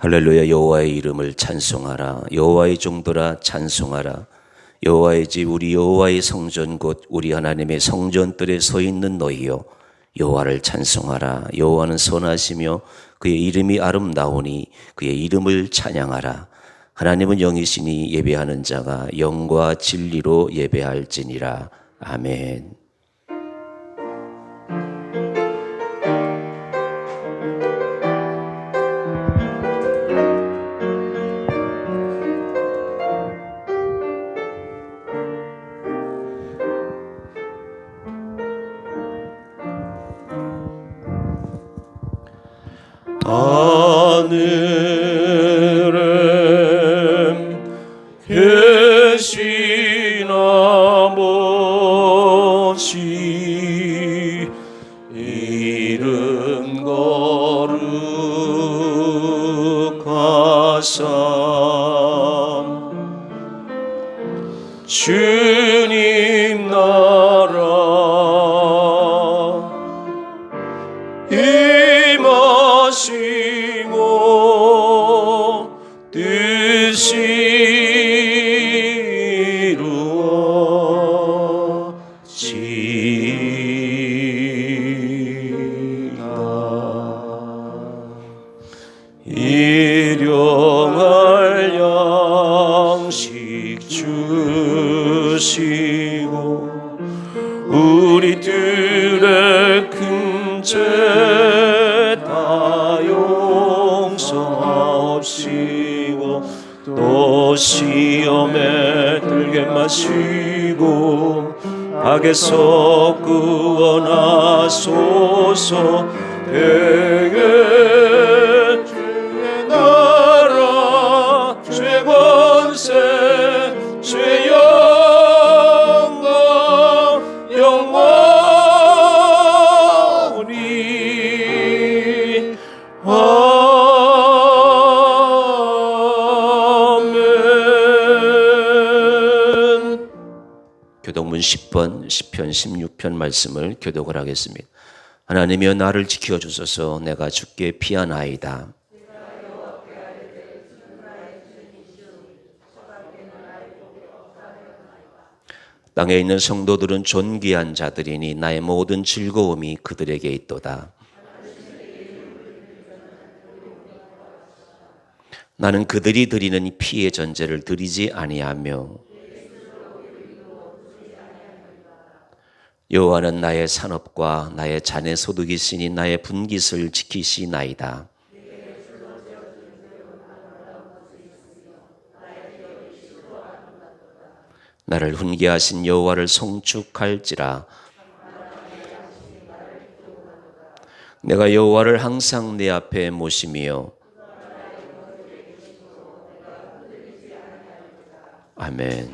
할렐루야. 여호와의 이름을 찬송하라. 여호와의 종들아 찬송하라. 여호와의 집 우리 여호와의 성전 곧 우리 하나님의 성전들에 서 있는 너희여 여호와를 찬송하라. 여호와는 선하시며 그의 이름이 아름다우니 그의 이름을 찬양하라. 하나님은 영이시니 예배하는 자가 영과 진리로 예배할지니라. 아멘. 하늘에 계신 아버지 이름 거룩하사 주님 나라 임하시고 뜻이 이루어지리라. 일용할 양식 주시고 우리들의 큰 죄 다 용서하옵시고 또 시험에 들게 마시고 악에서 구원하소서. 대개 주의 나라 죄권세 죄영광 영원히 아멘. 교독문 10번 시편 16편 말씀을 교독을 하겠습니다. 하나님이여 나를 지켜주소서. 내가 주께 피하나이다. 땅에 있는 성도들은 존귀한 자들이니 나의 모든 즐거움이 그들에게 있도다. 나는 그들이 드리는 피의 전제를 드리지 아니하며 여호와는 나의 산업과 나의 자네 소득이시니 나의 분깃을 지키시나이다. 나를 훈계하신 여호와를 송축할지라. 내가 여호와를 항상 내 앞에 모시며 아멘.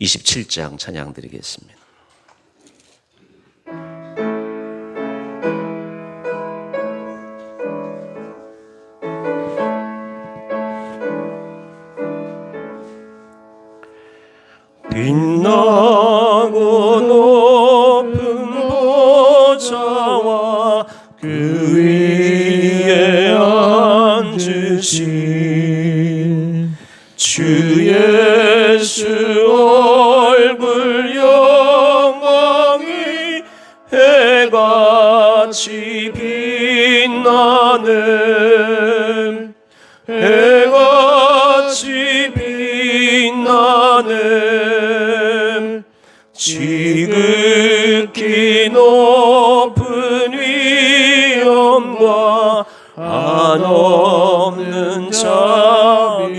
27장 찬양 드리겠습니다. 빛나고 높은 보좌와 그 위에 앉으신 주 예수 얼굴 영광이 해같이 빛나네. 해같이 빛나네. 지극히 높은 위엄과 한없는 자비를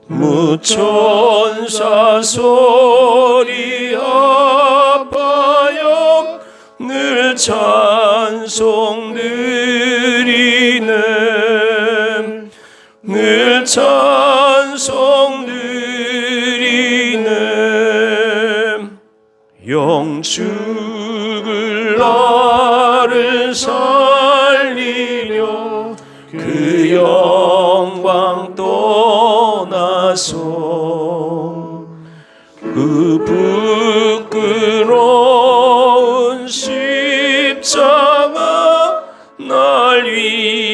무천사 소리 아파요 늘 찬송 드리네. 늘 찬송 영축을 나를 살리려 그 영광 떠나서 그 부끄러운 십자가 날 위해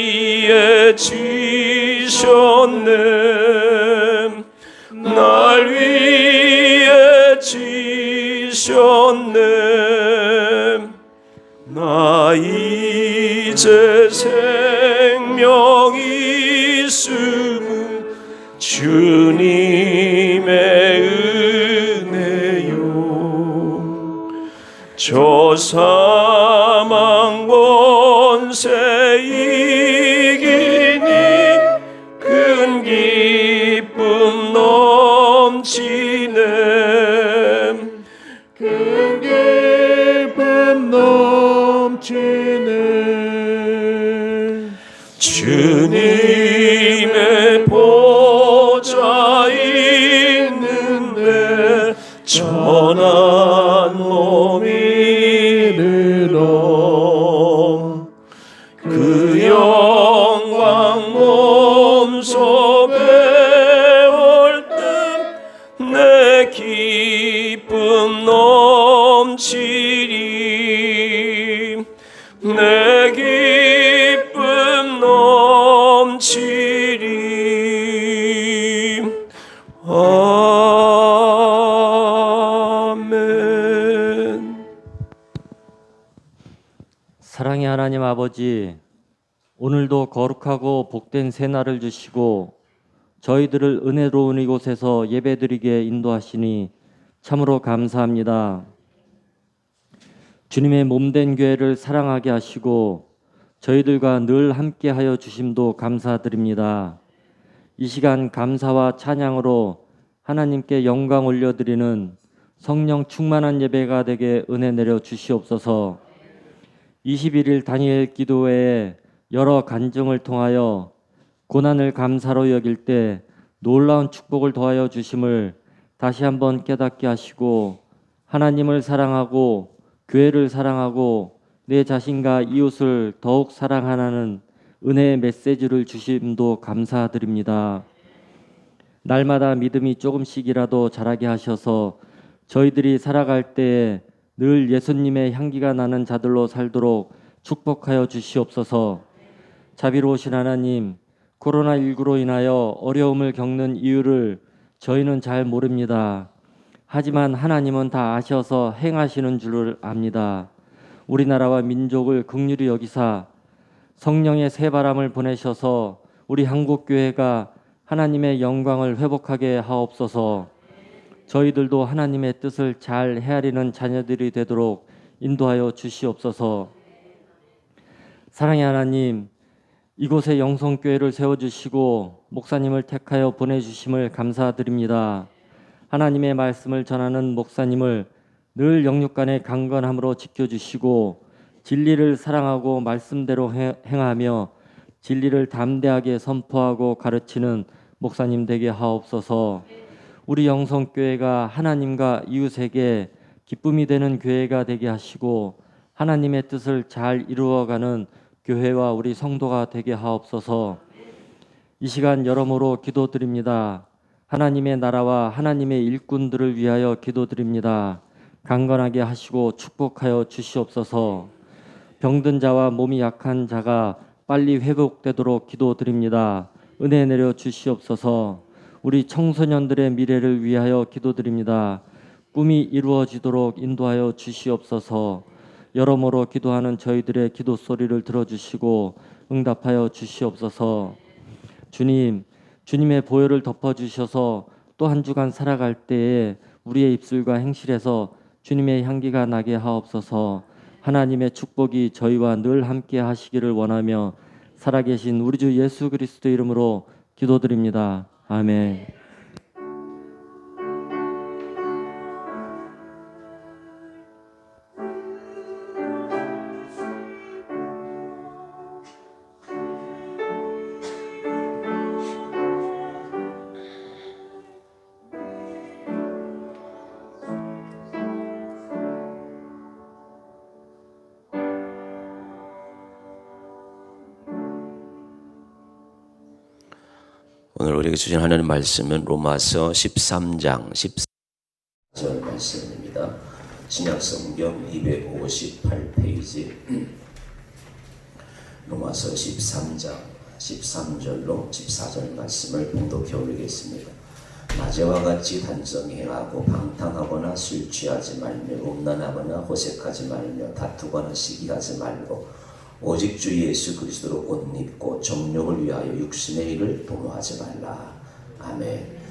이셨네. 나 이제 생명이 있음은 주님의 은혜요. 저 사망 권세 이기니 큰 기쁨 넘치네. 큰 기쁨 넘치네. 주님의 보좌 있는데 전한 몸이 들어 그 영광 몸속에 올 때 내 기쁨 넘치리. 내 기쁨 넘치리. 아멘. 사랑의 하나님 아버지, 오늘도 거룩하고 복된 새날을 주시고 저희들을 은혜로운 이곳에서 예배드리게 인도하시니 참으로 감사합니다. 주님의 몸된 교회를 사랑하게 하시고 저희들과 늘 함께하여 주심도 감사드립니다. 이 시간 감사와 찬양으로 하나님께 영광 올려드리는 성령 충만한 예배가 되게 은혜 내려 주시옵소서. 21일 다니엘 기도회에 여러 간증을 통하여 고난을 감사로 여길 때 놀라운 축복을 더하여 주심을 다시 한번 깨닫게 하시고 하나님을 사랑하고 교회를 사랑하고 내 자신과 이웃을 더욱 사랑하는 은혜의 메시지를 주심도 감사드립니다. 날마다 믿음이 조금씩이라도 자라게 하셔서 저희들이 살아갈 때에 늘 예수님의 향기가 나는 자들로 살도록 축복하여 주시옵소서. 자비로우신 하나님, 코로나19로 인하여 어려움을 겪는 이유를 저희는 잘 모릅니다. 하지만 하나님은 다 아셔서 행하시는 줄을 압니다. 우리나라와 민족을 긍휼히 여기사 성령의 새바람을 보내셔서 우리 한국교회가 하나님의 영광을 회복하게 하옵소서. 저희들도 하나님의 뜻을 잘 헤아리는 자녀들이 되도록 인도하여 주시옵소서. 사랑의 하나님, 이곳에 영성교회를 세워주시고 목사님을 택하여 보내주심을 감사드립니다. 하나님의 말씀을 전하는 목사님을 늘 영육간의 강건함으로 지켜주시고 진리를 사랑하고 말씀대로 행하며 진리를 담대하게 선포하고 가르치는 목사님 되게 하옵소서. 우리 영성교회가 하나님과 이웃에게 기쁨이 되는 교회가 되게 하시고 하나님의 뜻을 잘 이루어가는 교회와 우리 성도가 되게 하옵소서. 이 시간 여러모로 기도드립니다. 하나님의 나라와 하나님의 일꾼들을 위하여 기도드립니다. 강건하게 하시고 축복하여 주시옵소서. 병든 자와 몸이 약한 자가 빨리 회복되도록 기도드립니다. 은혜 내려 주시옵소서. 우리 청소년들의 미래를 위하여 기도드립니다. 꿈이 이루어지도록 인도하여 주시옵소서. 여러모로 기도하는 저희들의 기도 소리를 들어주시고 응답하여 주시옵소서. 주님, 주님의 보혈을 덮어주셔서 또 한 주간 살아갈 때에 우리의 입술과 행실에서 주님의 향기가 나게 하옵소서. 하나님의 축복이 저희와 늘 함께 하시기를 원하며 살아계신 우리 주 예수 그리스도 이름으로 기도드립니다. 아멘. 오늘 우리에게 주신 하나님 말씀은 로마서 13장 14절 말씀입니다. 신약성경 258페이지 로마서 13장 13절로 14절 말씀을 봉독해 올리겠습니다. 낮에와 같이 단정히 행하고 방탕하거나 먹거나 술 취하지 말며 음란하거나 호색하지 말며 다투거나 시기하지 말고 오직 주 예수 그리스도로 옷 입고 정욕을 위하여 육신의 일을 도모하지 말라. 아멘.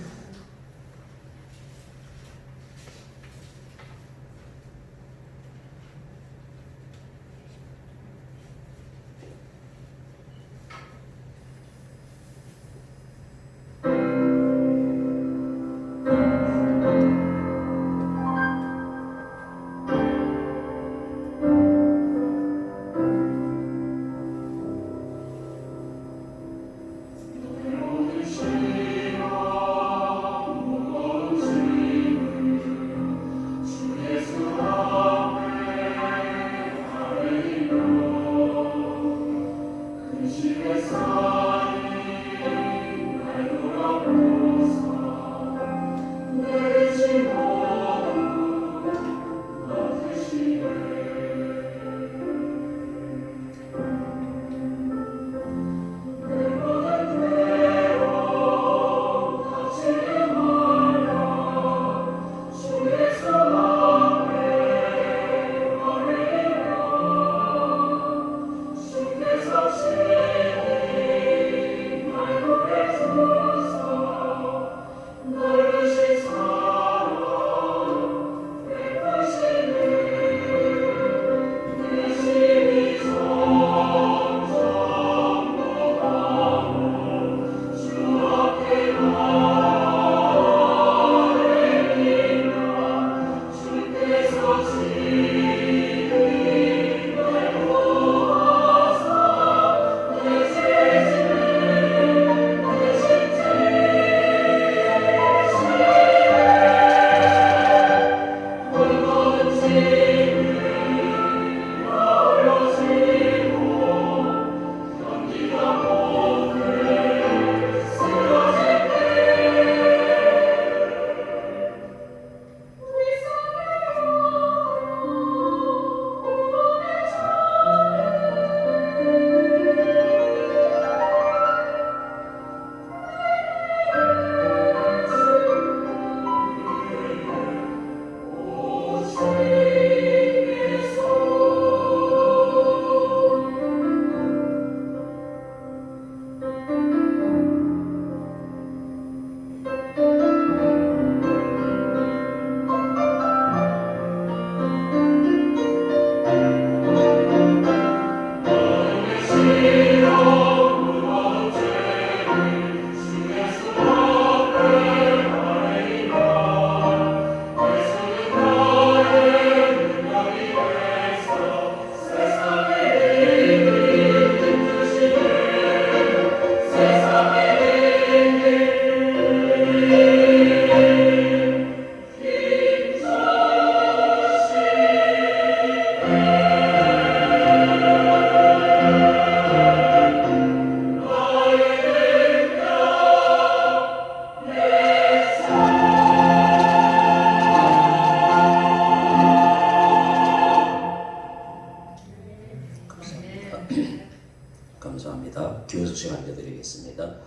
감사합니다. 교회 소식 알려드리겠습니다.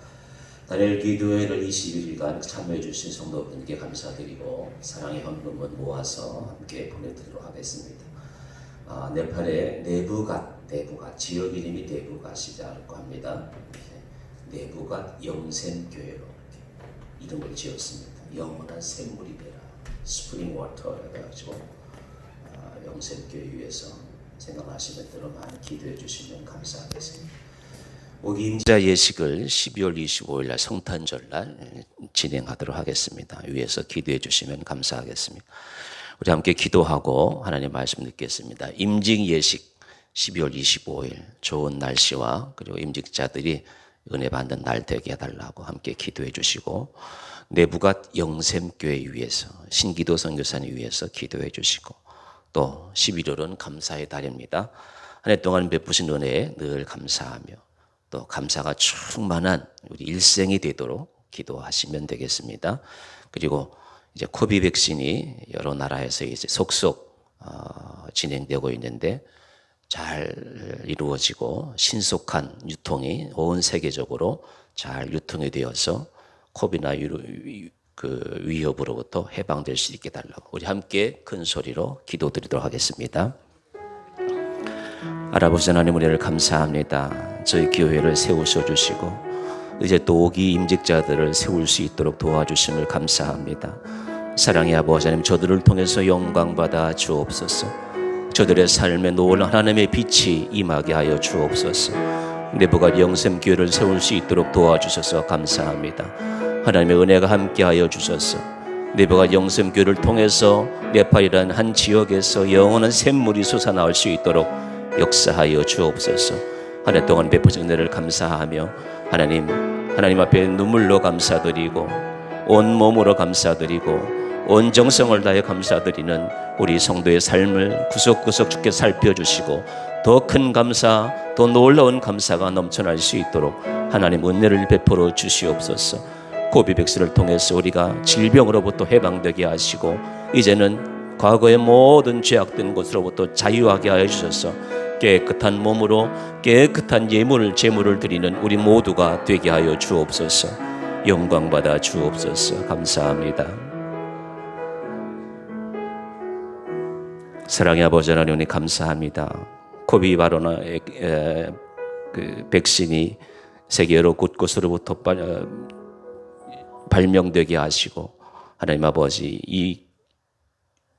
다니엘 기도회를 21일간 참여해 주신 성도분께 감사드리고 사랑의 헌금은 모아서 함께 보내드리도록 하겠습니다. 네팔의 네부갓 지역 이름이 네부갓이라고 합니다. 네부갓 영샘교회로 이렇게 이름을 지었습니다. 영원한 샘물이 되라 스프링 워터 해가지고 영샘교회 위해서 생각하시는 대로 많이 기도해 주시면 감사하겠습니다. 오기임자 예식을 12월 25일 날 성탄절 날 진행하도록 하겠습니다. 위에서 기도해 주시면 감사하겠습니다. 우리 함께 기도하고 하나님 말씀 듣겠습니다. 임직 예식 12월 25일 좋은 날씨와 그리고 임직자들이 은혜 받는 날 되게 해달라고 함께 기도해 주시고 네부갓 영샘교회 위해서 신기도 선교사님 위해서 기도해 주시고 또 11월은 감사의 달입니다. 한 해 동안 베푸신 은혜에 늘 감사하며 또 감사가 충만한 우리 일생이 되도록 기도하시면 되겠습니다. 그리고 이제 코비 백신이 여러 나라에서 이제 속속 진행되고 있는데 잘 이루어지고 신속한 유통이 온 세계적으로 잘 유통이 되어서 코비나 그 위협으로부터 해방될 수 있게 달라고 우리 함께 큰 소리로 기도드리도록 하겠습니다. 아버지 하나님, 은혜를 감사합니다. 저희 교회를 세우셔 주시고 이제 또 오기 임직자들을 세울 수 있도록 도와주심을 감사합니다. 사랑의 아버지 하나님, 저들을 통해서 영광받아 주옵소서. 저들의 삶에 놀라운 하나님의 빛이 임하게 하여 주옵소서. 내부가 영샘교회를 세울 수 있도록 도와주셔서 감사합니다. 하나님의 은혜가 함께하여 주셔서 내부가 영샘교회를 통해서 네팔이라는 한 지역에서 영원한 샘물이 솟아나올 수 있도록 역사하여 주옵소서. 한 해 동안 베푸신 은혜를 감사하며 하나님 앞에 눈물로 감사드리고 온 몸으로 감사드리고 온 정성을 다해 감사드리는 우리 성도의 삶을 구석구석 주께 살펴주시고 더 큰 감사, 더 놀라운 감사가 넘쳐날 수 있도록 하나님 은혜를 베풀어 주시옵소서. 고비 백수를 통해서 우리가 질병으로부터 해방되게 하시고 이제는 과거의 모든 죄악된 것으로부터 자유하게 하여 주셔서 깨끗한 몸으로 깨끗한 제물을 드리는 우리 모두가 되게 하여 주옵소서. 영광받아 주옵소서. 감사합니다. 사랑의 아버지 하나님, 감사합니다. 코비 바로나의 그 백신이 세계 여러 곳곳으로부터 발명되게 하시고 하나님 아버지 이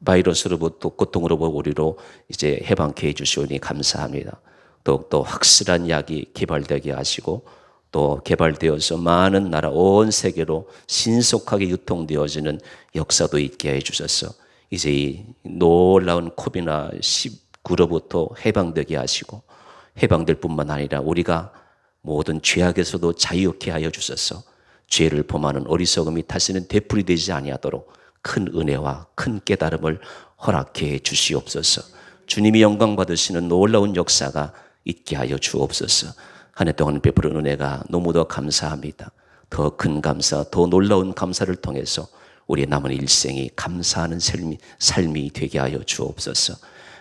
바이러스로부터 고통으로부터 우리로 이제 해방케 해주시오니 감사합니다. 더욱더 확실한 약이 개발되게 하시고 또 개발되어서 많은 나라 온 세계로 신속하게 유통되어지는 역사도 있게 해주셔서 이제 이 놀라운 코비드-19로부터 해방되게 하시고 해방될 뿐만 아니라 우리가 모든 죄악에서도 자유케 하여 주셔서 죄를 범하는 어리석음이 다시는 되풀이되지 아니하도록 큰 은혜와 큰 깨달음을 허락해 주시옵소서. 주님이 영광 받으시는 놀라운 역사가 있게 하여 주옵소서. 한 해 동안 베푸는 은혜가 너무도 감사합니다. 더 큰 감사, 더 놀라운 감사를 통해서 우리의 남은 일생이 감사하는 삶이 되게 하여 주옵소서.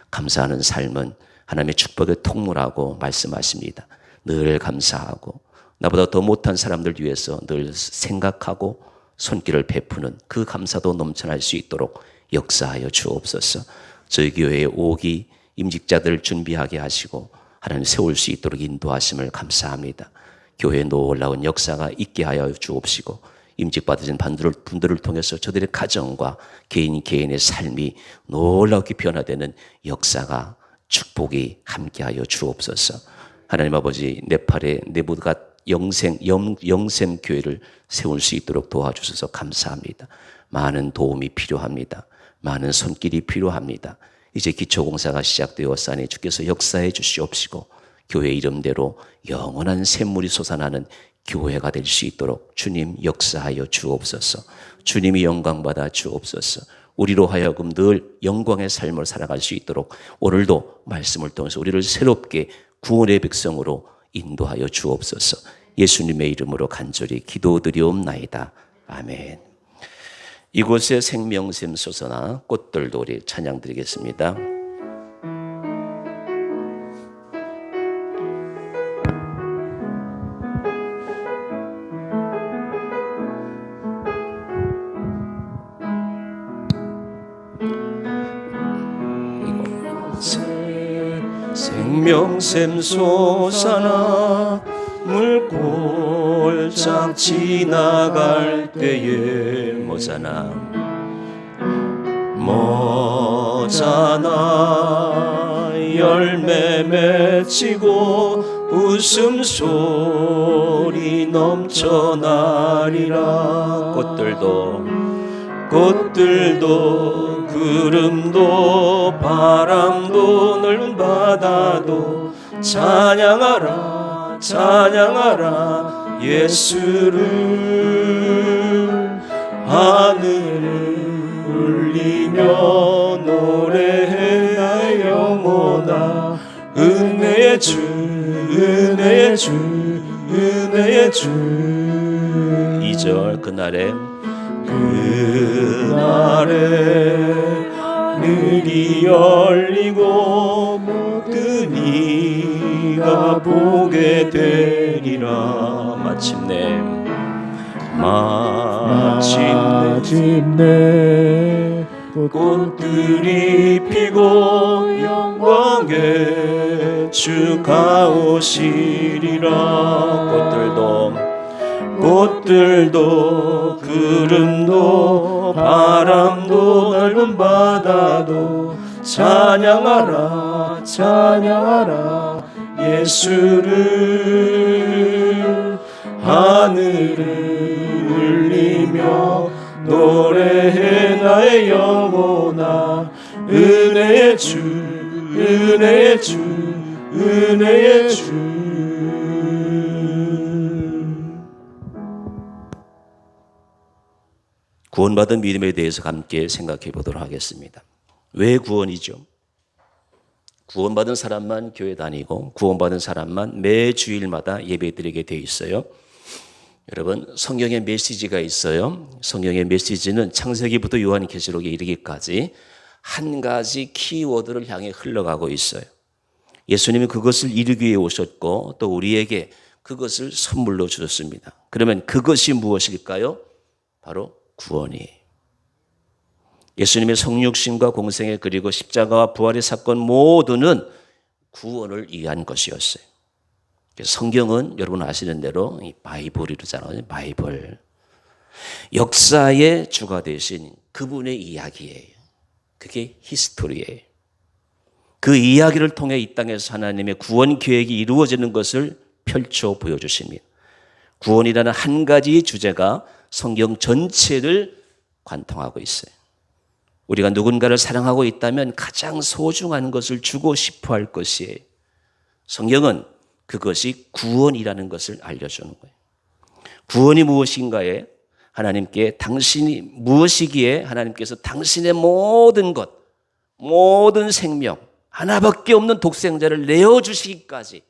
감사하는 삶은 하나님의 축복의 통로라고 말씀하십니다. 늘 감사하고 나보다 더 못한 사람들 위해서 늘 생각하고 손길을 베푸는 그 감사도 넘쳐날 수 있도록 역사하여 주옵소서. 저희 교회에 오기 임직자들을 준비하게 하시고 하나님 세울 수 있도록 인도하심을 감사합니다. 교회에 놀라운 역사가 있게 하여 주옵시고 임직받으신 분들을 통해서 저들의 가정과 개인의 삶이 놀랍게 변화되는 역사가 축복이 함께하여 주옵소서. 하나님 아버지, 네팔의 내부가 영샘 교회를 세울 수 있도록 도와주셔서 감사합니다. 많은 도움이 필요합니다. 많은 손길이 필요합니다. 이제 기초공사가 시작되었사니 주께서 역사해 주시옵시고 교회 이름대로 영원한 샘물이 솟아나는 교회가 될 수 있도록 주님 역사하여 주옵소서. 주님이 영광받아 주옵소서. 우리로 하여금 늘 영광의 삶을 살아갈 수 있도록 오늘도 말씀을 통해서 우리를 새롭게 구원의 백성으로 인도하여 주옵소서. 예수님의 이름으로 간절히 기도드리옵나이다. 아멘. 이곳에 생명샘 솟아나 꽃들도 우리 찬양드리겠습니다. 생명샘 솟아나 물골짝 지나갈 때에 모자나 열매 맺히고 웃음소리 넘쳐나리라. 꽃들도 구름도 바람도 넓은 바다도 찬양하라 찬양하라 예수를. 하늘을 울리며 노래해 나의 영혼아 은혜의 주 은혜의 주 은혜의 주. 2절 그날에 눈이 열리고 모든 이가 보게 되리라. 마침내 꽃들이 피고 영광의 주가 오시리라. 꽃들도 구름도 바람도 넓은 바다도 찬양하라 찬양하라 예수를. 하늘을 울리며 노래해 나의 영혼아 은혜의 주 은혜의 주 은혜의 주. 구원받은 믿음에 대해서 함께 생각해 보도록 하겠습니다. 왜 구원이죠? 구원받은 사람만 교회 다니고 구원받은 사람만 매 주일마다 예배 드리게 돼 있어요. 여러분, 성경에 메시지가 있어요. 성경의 메시지는 창세기부터 요한계시록에 이르기까지 한 가지 키워드를 향해 흘러가고 있어요. 예수님이 그것을 이루기 위해 오셨고 또 우리에게 그것을 선물로 주셨습니다. 그러면 그것이 무엇일까요? 바로 구원이에요. 예수님의 성육신과 공생애 그리고 십자가와 부활의 사건 모두는 구원을 위한 것이었어요. 성경은 여러분 아시는 대로 바이블이잖아요. 바이블. 역사의 주가 되신 그분의 이야기예요. 그게 히스토리예요. 그 이야기를 통해 이 땅에서 하나님의 구원 계획이 이루어지는 것을 펼쳐 보여주십니다. 구원이라는 한 가지 주제가 성경 전체를 관통하고 있어요. 우리가 누군가를 사랑하고 있다면 가장 소중한 것을 주고 싶어 할 것이에요. 성경은 그것이 구원이라는 것을 알려주는 거예요. 구원이 무엇인가에 하나님께 당신이 무엇이기에 하나님께서 당신의 모든 것, 모든 생명, 하나밖에 없는 독생자를 내어주시기까지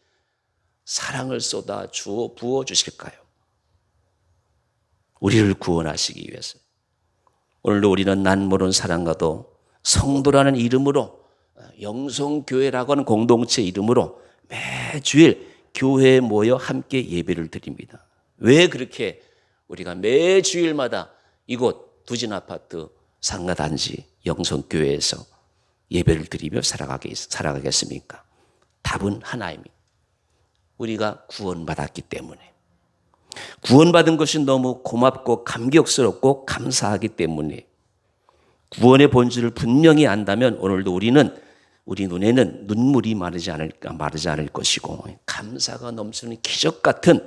사랑을 쏟아 주어 부어주실까요? 우리를 구원하시기 위해서. 오늘도 우리는 난 모르는 사랑과도 성도라는 이름으로 영성교회라고 하는 공동체 이름으로 매주일 교회에 모여 함께 예배를 드립니다. 왜 그렇게 우리가 매주일마다 이곳 두진아파트 상가단지 영성교회에서 예배를 드리며 살아가겠습니까? 답은 하나입니다. 우리가 구원받았기 때문에. 구원받은 것이 너무 고맙고 감격스럽고 감사하기 때문에 구원의 본질을 분명히 안다면 오늘도 우리 눈에는 눈물이 마르지 않을 것이고 감사가 넘치는 기적 같은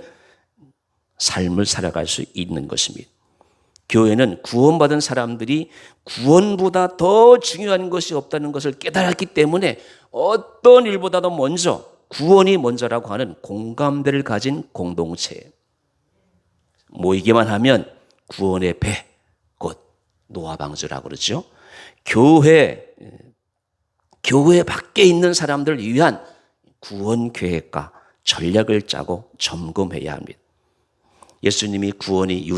삶을 살아갈 수 있는 것입니다. 교회는 구원받은 사람들이 구원보다 더 중요한 것이 없다는 것을 깨달았기 때문에 어떤 일보다도 먼저 구원이 먼저라고 하는 공감대를 가진 공동체예요. 모이기만 하면 구원의 배, 곧 노아방주라고 그러죠. 교회 밖에 있는 사람들을 위한 구원 계획과 전략을 짜고 점검해야 합니다. 예수님이 구원이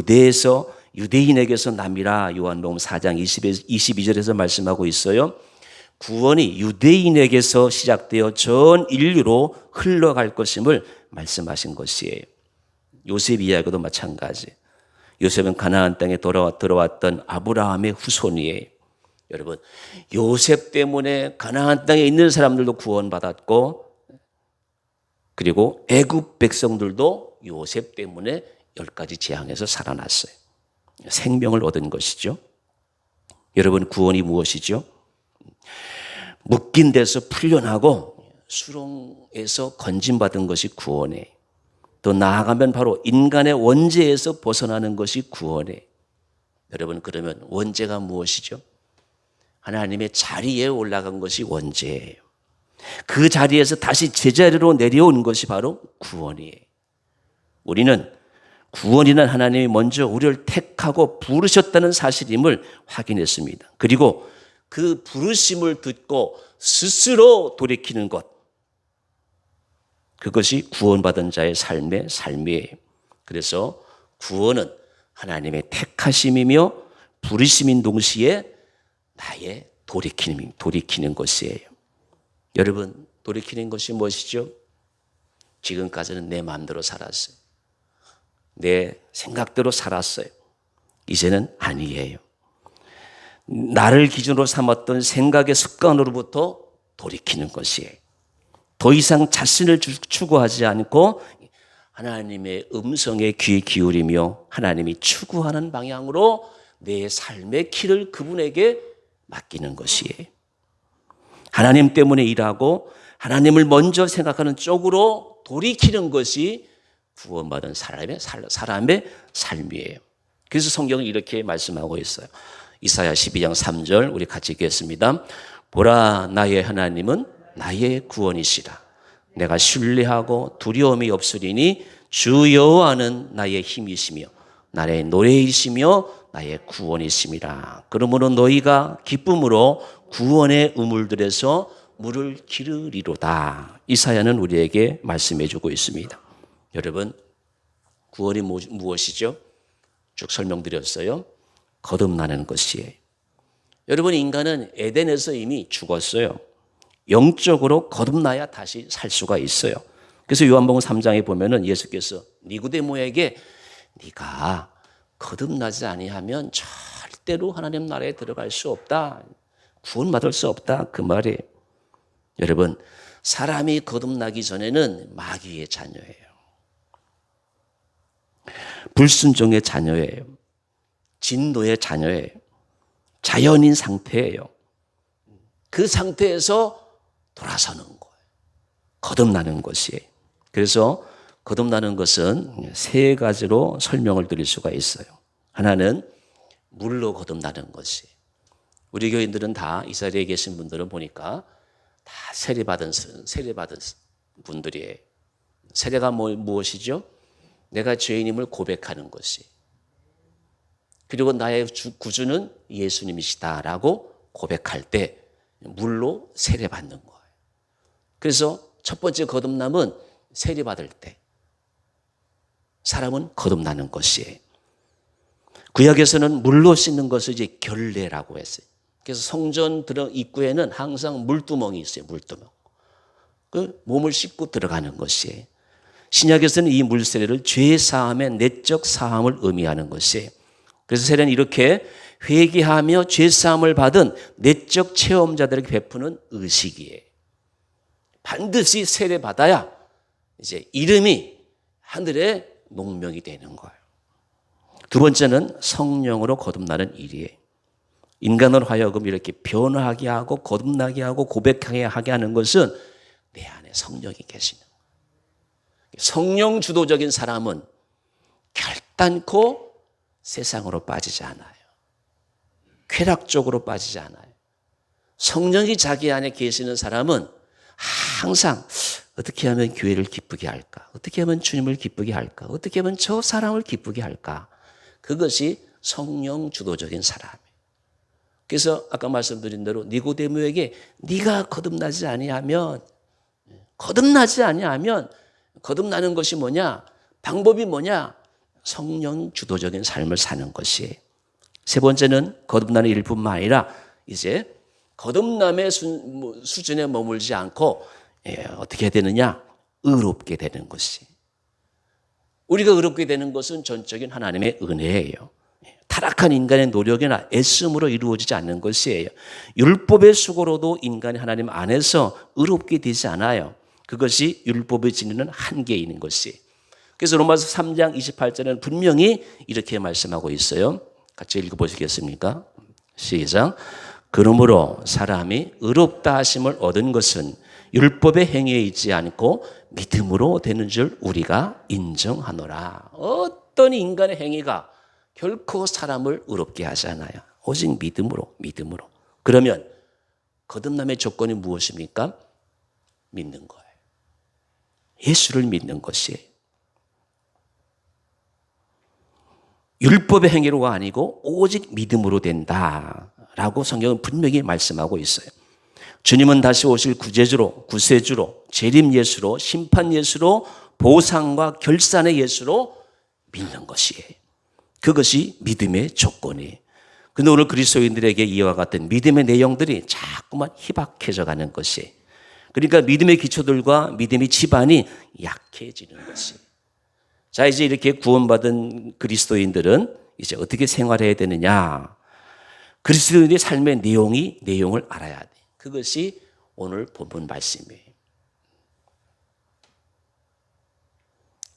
유대인에게서 남이라 요한복음 4장 22절에서 말씀하고 있어요. 구원이 유대인에게서 시작되어 전 인류로 흘러갈 것임을 말씀하신 것이에요. 요셉 이야기도 마찬가지. 요셉은 가나안 땅에 들어왔던 아브라함의 후손이에요. 여러분, 요셉 때문에 가나안 땅에 있는 사람들도 구원받았고 그리고 애굽 백성들도 요셉 때문에 10가지 재앙에서 살아났어요. 생명을 얻은 것이죠. 여러분, 구원이 무엇이죠? 묶인 데서 풀려나고 수렁에서 건짐받은 것이 구원이에요. 더 나아가면 바로 인간의 원죄에서 벗어나는 것이 구원이에요. 여러분, 그러면 원죄가 무엇이죠? 하나님의 자리에 올라간 것이 원죄예요. 그 자리에서 다시 제자리로 내려온 것이 바로 구원이에요. 우리는 구원이란 하나님이 먼저 우리를 택하고 부르셨다는 사실임을 확인했습니다. 그리고 그 부르심을 듣고 스스로 돌이키는 것, 그것이 구원받은 자의 삶이에요. 그래서 구원은 하나님의 택하심이며 부르심인 동시에 나의 돌이키는 것이에요. 여러분, 돌이키는 것이 무엇이죠? 지금까지는 내 마음대로 살았어요. 내 생각대로 살았어요. 이제는 아니에요. 나를 기준으로 삼았던 생각의 습관으로부터 돌이키는 것이에요. 더 이상 자신을 추구하지 않고 하나님의 음성에 귀 기울이며 하나님이 추구하는 방향으로 내 삶의 길을 그분에게 맡기는 것이에요. 하나님 때문에 일하고 하나님을 먼저 생각하는 쪽으로 돌이키는 것이 구원받은 사람의 삶이에요. 그래서 성경은 이렇게 말씀하고 있어요. 이사야 12장 3절 우리 같이 읽겠습니다. 보라, 나의 하나님은 나의 구원이시라. 내가 신뢰하고 두려움이 없으리니 주 여호와는 나의 힘이시며 나의 노래이시며 나의 구원이심이라. 그러므로 너희가 기쁨으로 구원의 우물들에서 물을 기르리로다. 이사야는 우리에게 말씀해 주고 있습니다. 여러분, 구원이 무엇이죠? 쭉 설명드렸어요. 거듭나는 것이에요. 여러분, 인간은 에덴에서 이미 죽었어요. 영적으로 거듭나야 다시 살 수가 있어요. 그래서 요한복음 3장에 보면은 예수께서 니고데모에게 네가 거듭나지 아니하면 절대로 하나님 나라에 들어갈 수 없다. 구원받을 수 없다. 그 말이에요. 여러분, 사람이 거듭나기 전에는 마귀의 자녀예요. 불순종의 자녀예요. 진노의 자녀예요. 자연인 상태예요. 그 상태에서 돌아서는 거예요. 거듭나는 것이에요. 그래서 거듭나는 것은 세 가지로 설명을 드릴 수가 있어요. 하나는 물로 거듭나는 것이에요. 우리 교인들은 다 이 자리에 계신 분들은 보니까 다 세례받은 분들이에요. 세례가 무엇이죠? 내가 죄인임을 고백하는 것이. 그리고 나의 구주는 예수님이시다라고 고백할 때 물로 세례받는 거예요. 그래서 첫 번째 거듭남은 세례받을 때 사람은 거듭나는 것이에요. 구약에서는 물로 씻는 것을 이제 결례라고 했어요. 그래서 성전 입구에는 항상 물두멍이 있어요. 물두멍. 그 몸을 씻고 들어가는 것이에요. 신약에서는 이 물세례를 죄사함의 내적 사함을 의미하는 것이에요. 그래서 세례는 이렇게 회개하며 죄사함을 받은 내적 체험자들에게 베푸는 의식이에요. 반드시 세례받아야 이제 이름이 하늘의 농명이 되는 거예요. 두 번째는 성령으로 거듭나는 일이에요. 인간으로 하여금 이렇게 변화하게 하고 거듭나게 하고 고백하게 하게 하는 것은 내 안에 성령이 계시는 거예요. 성령 주도적인 사람은 결단코 세상으로 빠지지 않아요. 쾌락 쪽으로 빠지지 않아요. 성령이 자기 안에 계시는 사람은 항상 어떻게 하면 교회를 기쁘게 할까? 어떻게 하면 주님을 기쁘게 할까? 어떻게 하면 저 사람을 기쁘게 할까? 그것이 성령 주도적인 사람이에요. 그래서 아까 말씀드린 대로 니고데모에게 네가 거듭나지 아니하면 거듭나는 것이 뭐냐? 방법이 뭐냐? 성령 주도적인 삶을 사는 것이에요. 세 번째는 거듭나는 일뿐만 아니라 이제 거듭남의 수준에 머물지 않고 어떻게 해야 되느냐? 의롭게 되는 것이. 우리가 의롭게 되는 것은 전적인 하나님의 은혜예요. 타락한 인간의 노력이나 애씀으로 이루어지지 않는 것이에요. 율법의 수고로도 인간이 하나님 안에서 의롭게 되지 않아요. 그것이 율법이 지니는 한계인 것이에요. 그래서 로마서 3장 28절에는 분명히 이렇게 말씀하고 있어요. 같이 읽어보시겠습니까? 시작. 그러므로 사람이 의롭다 하심을 얻은 것은 율법의 행위에 있지 않고 믿음으로 되는 줄 우리가 인정하노라. 어떤 인간의 행위가 결코 사람을 의롭게 하지 않아요. 오직 믿음으로. 그러면 거듭남의 조건이 무엇입니까? 믿는 거예요. 예수를 믿는 것이에요. 율법의 행위로가 아니고 오직 믿음으로 된다라고 성경은 분명히 말씀하고 있어요. 주님은 다시 오실 구세주로, 재림 예수로, 심판 예수로, 보상과 결산의 예수로 믿는 것이에요. 그것이 믿음의 조건이에요. 그런데 오늘 그리스도인들에게 이와 같은 믿음의 내용들이 자꾸만 희박해져 가는 것이에요. 그러니까 믿음의 기초들과 믿음의 기반이 약해지는 것이에요. 자, 이제 이렇게 구원받은 그리스도인들은 이제 어떻게 생활해야 되느냐? 그리스도인의 삶의 내용을 알아야 돼. 그것이 오늘 본문 말씀이에요.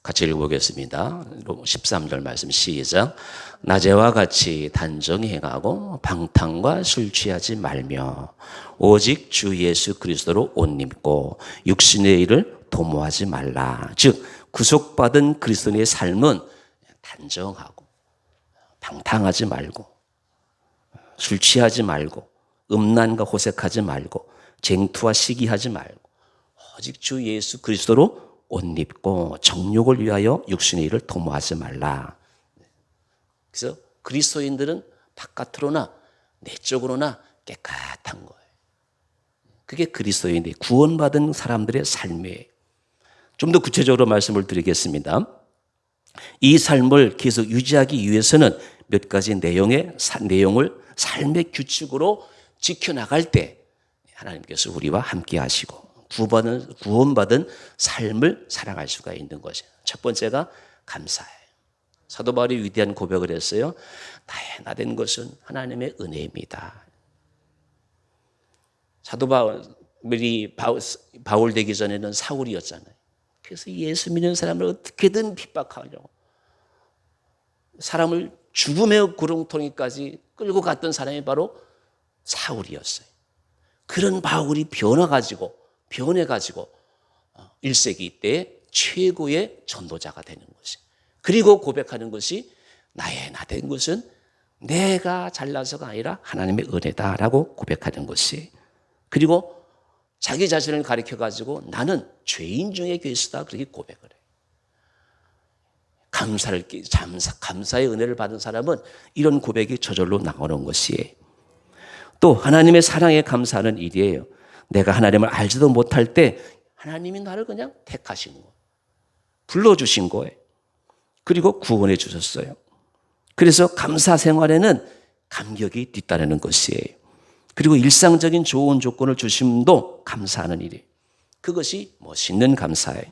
같이 읽어보겠습니다. 13절 말씀 시작. 낮에와 같이 단정히 행하고 방탕과 술 취하지 말며 오직 주 예수 그리스도로 옷 입고 육신의 일을 도모하지 말라. 즉 구속받은 그리스도인의 삶은 단정하고 방탕하지 말고 술 취하지 말고 음란과 호색하지 말고 쟁투와 시기하지 말고 오직 주 예수 그리스도로 옷 입고 정욕을 위하여 육신의 일을 도모하지 말라. 그래서 그리스도인들은 바깥으로나 내적으로나 깨끗한 거예요. 그게 그리스도인들이 구원받은 사람들의 삶이에요. 좀 더 구체적으로 말씀을 드리겠습니다. 이 삶을 계속 유지하기 위해서는 몇 가지 내용을 삶의 규칙으로 지켜나갈 때 하나님께서 우리와 함께 하시고 구원받은 삶을 살아갈 수가 있는 것이에요. 첫 번째가 감사예요. 사도 바울이 위대한 고백을 했어요. 나의 나된 것은 하나님의 은혜입니다. 사도 바울이 바울 되기 전에는 사울이었잖아요. 그래서 예수 믿는 사람을 어떻게든 핍박하려고 사람을 죽음의 구렁텅이까지 끌고 갔던 사람이 바로 사울이었어요. 그런 바울이 변해가지고 1세기 때 최고의 전도자가 되는 것이. 그리고 고백하는 것이 나의 나된 것은 내가 잘나서가 아니라 하나님의 은혜다라고 고백하는 것이. 그리고 자기 자신을 가리켜가지고 나는 죄인 중에 괴수다 그렇게 고백을 해요. 감사의 은혜를 받은 사람은 이런 고백이 저절로 나오는 것이에요. 또 하나님의 사랑에 감사하는 일이에요. 내가 하나님을 알지도 못할 때 하나님이 나를 그냥 택하신 거예요. 불러주신 거예요. 그리고 구원해 주셨어요. 그래서 감사 생활에는 감격이 뒤따르는 것이에요. 그리고 일상적인 좋은 조건을 주심도 감사하는 일이에요. 그것이 멋있는 감사예요.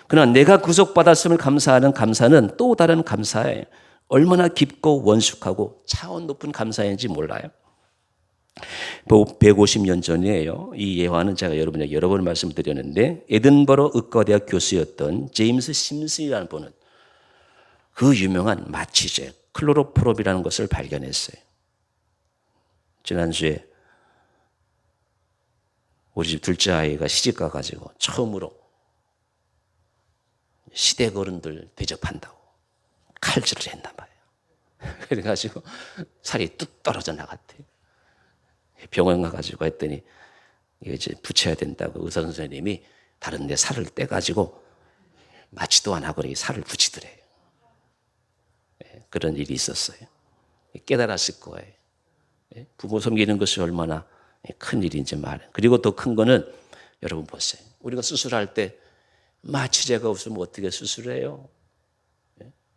그러나 내가 구속받았음을 감사하는 감사는 또 다른 감사예요. 얼마나 깊고 원숙하고 차원 높은 감사인지 몰라요. 150년 전이에요. 이 예화는 제가 여러분에게 여러 번 말씀드렸는데 에든버러 의과대학 교수였던 제임스 심슨이라는 분은 그 유명한 마취제 클로로프롭이라는 것을 발견했어요. 지난주에 우리 집 둘째 아이가 시집 가가지고 처음으로 시댁 어른들 대접한다고 칼질을 했나 봐요. 그래가지고 살이 뚝 떨어져 나갔대요. 병원 가가지고 했더니 이거 이제 붙여야 된다고 의사 선생님이 다른 데 살을 떼가지고 마취도 안 하고 살을 붙이더래요. 그런 일이 있었어요. 깨달았을 거예요. 부모 섬기는 것이 얼마나 큰 일인지 말이에요. 그리고 더 큰 거는 여러분 보세요. 우리가 수술할 때 마취제가 없으면 어떻게 수술해요?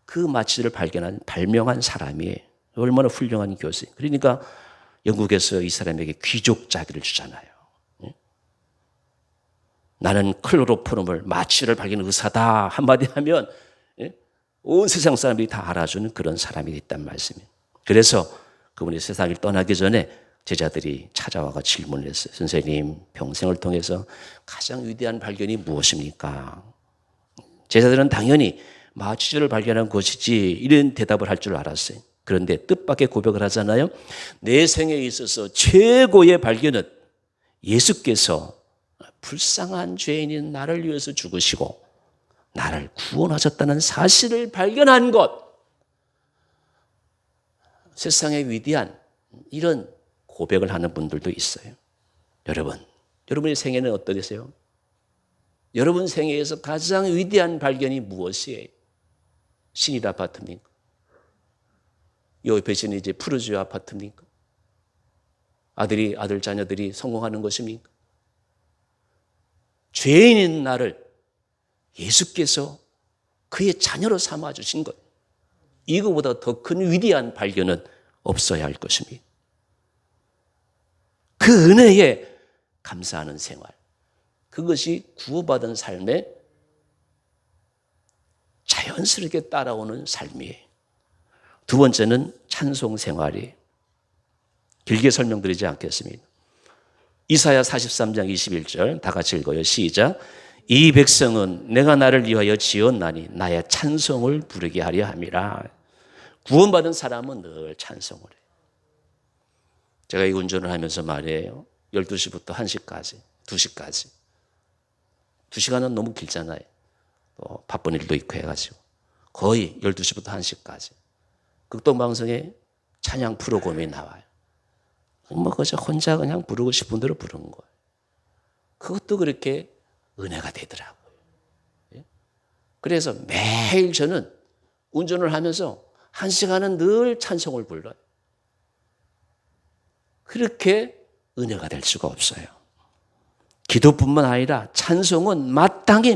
그 마취제를 발명한 사람이 얼마나 훌륭한 교수예요. 그러니까 영국에서 이 사람에게 귀족 자기를 주잖아요. 나는 클로로폼을 마취를 발견한 의사다 한마디 하면 온 세상 사람들이 다 알아주는 그런 사람이 있단 말씀이에요. 그래서 그분이 세상을 떠나기 전에 제자들이 찾아와가 질문을 했어요. 선생님, 평생을 통해서 가장 위대한 발견이 무엇입니까? 제자들은 당연히 마취제를 발견한 것이지 이런 대답을 할 줄 알았어요. 그런데 뜻밖의 고백을 하잖아요. 내 생에 있어서 최고의 발견은 예수께서 불쌍한 죄인인 나를 위해서 죽으시고 나를 구원하셨다는 사실을 발견한 것. 세상에 위대한 이런 고백을 하는 분들도 있어요. 여러분의 생애는 어떠세요? 여러분 생애에서 가장 위대한 발견이 무엇이에요? 신일 아파트입니까? 옆에 있는 이제 푸르지오 아파트입니까? 아들 자녀들이 성공하는 것입니까? 죄인인 나를 예수께서 그의 자녀로 삼아주신 것. 이거보다 더 큰 위대한 발견은 없어야 할 것입니다. 그 은혜에 감사하는 생활. 그것이 구원받은 삶의 자연스럽게 따라오는 삶이에요. 두 번째는 찬송 생활이에요. 길게 설명드리지 않겠습니다. 이사야 43장 21절 다 같이 읽어요. 시작. 이 백성은 내가 나를 위하여 지었나니 나의 찬송을 부르게 하려 함이라. 구원받은 사람은 늘 찬송을 해요. 제가 이 운전을 하면서 말이에요. 12시부터 1시까지, 2시까지. 2시간은 너무 길잖아요. 또 바쁜 일도 있고 해가지고. 거의 12시부터 1시까지. 극동방송에 찬양 프로그램이 나와요. 뭐 그저 혼자 그냥 부르고 싶은 대로 부르는 거예요. 그것도 그렇게 은혜가 되더라고요. 그래서 매일 저는 운전을 하면서 1시간은 늘 찬송을 불러요. 그렇게 은혜가 될 수가 없어요. 기도뿐만 아니라 찬송은 마땅히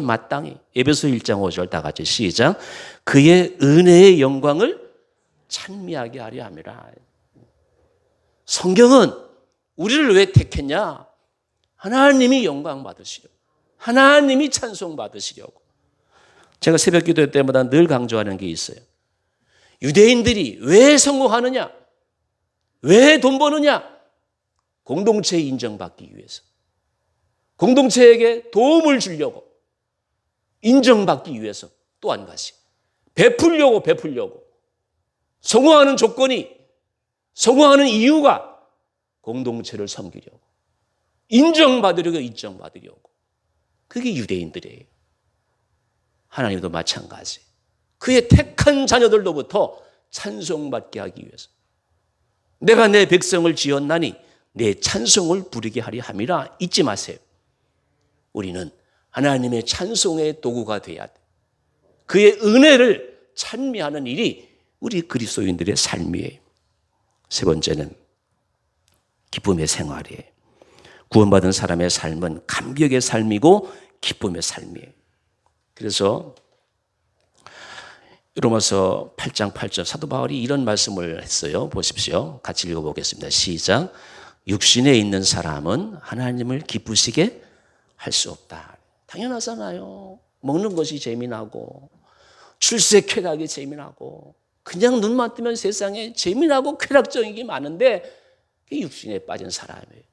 에베소 1장 5절 다 같이 시작. 그의 은혜의 영광을 찬미하게 하려 함이라. 성경은 우리를 왜 택했냐? 하나님이 영광 받으시려고, 하나님이 찬송 받으시려고. 제가 새벽 기도 때마다 늘 강조하는 게 있어요. 유대인들이 왜 성공하느냐? 왜 돈 버느냐? 공동체에 인정받기 위해서. 공동체에게 도움을 주려고, 인정받기 위해서. 또 한 가지, 베풀려고. 성공하는 조건이, 성공하는 이유가 공동체를 섬기려고, 인정받으려고. 그게 유대인들이에요. 하나님도 마찬가지. 그의 택한 자녀들로부터 찬송받게 하기 위해서. 내가 내 백성을 지었나니 내 찬송을 부르게 하려 함이라. 잊지 마세요. 우리는 하나님의 찬송의 도구가 돼야 돼. 그의 은혜를 찬미하는 일이 우리 그리스도인들의 삶이에요. 세 번째는 기쁨의 생활이에요. 구원받은 사람의 삶은 감격의 삶이고 기쁨의 삶이에요. 그래서 로마서 8장 8절 사도 바울이 이런 말씀을 했어요. 보십시오. 같이 읽어보겠습니다. 시작. 육신에 있는 사람은 하나님을 기쁘시게 할 수 없다. 당연하잖아요. 먹는 것이 재미나고 출세 쾌락이 재미나고 그냥 눈만 뜨면 세상에 재미나고 쾌락적인 게 많은데 그게 육신에 빠진 사람이에요.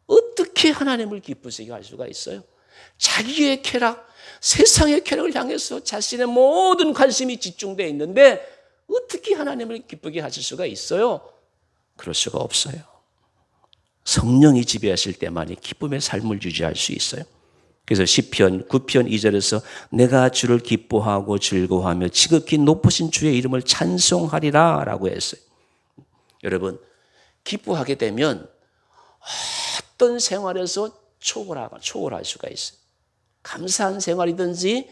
어떻게 하나님을 기쁘시게 할 수가 있어요? 자기의 쾌락, 세상의 쾌락을 향해서 자신의 모든 관심이 집중되어 있는데 어떻게 하나님을 기쁘게 하실 수가 있어요? 그럴 수가 없어요. 성령이 지배하실 때만이 기쁨의 삶을 유지할 수 있어요. 그래서 시편 9편 2절에서 내가 주를 기뻐하고 즐거워하며 지극히 높으신 주의 이름을 찬송하리라 라고 했어요. 여러분, 기뻐하게 되면 어떤 생활에서 초월할 수가 있어요. 감사한 생활이든지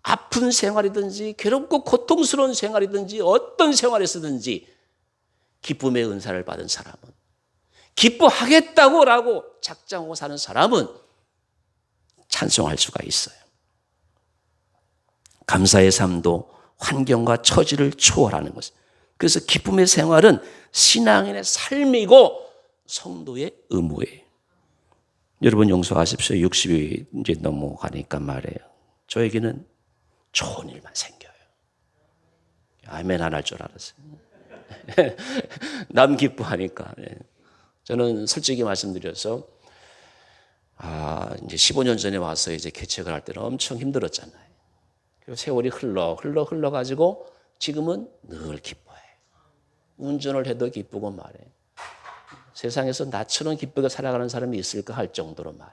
아픈 생활이든지 괴롭고 고통스러운 생활이든지 어떤 생활에서든지 기쁨의 은사를 받은 사람은, 기뻐하겠다고 작정하고 사는 사람은 찬송할 수가 있어요. 감사의 삶도 환경과 처지를 초월하는 것입니다. 그래서 기쁨의 생활은 신앙인의 삶이고 성도의 의무예요. 여러분 용서하십시오. 60이 이제 넘어가니까 말이에요. 저에게는 좋은 일만 생겨요. 아멘 안 할 줄 알았어요. 남 기뻐하니까. 저는 솔직히 말씀드려서 이제 15년 전에 와서 이제 개척을 할 때는 엄청 힘들었잖아요. 그리고 세월이 흘러가지고 지금은 늘 기뻐해. 운전을 해도 기쁘고 말해. 세상에서 나처럼 기쁘게 살아가는 사람이 있을까 할 정도로 말해.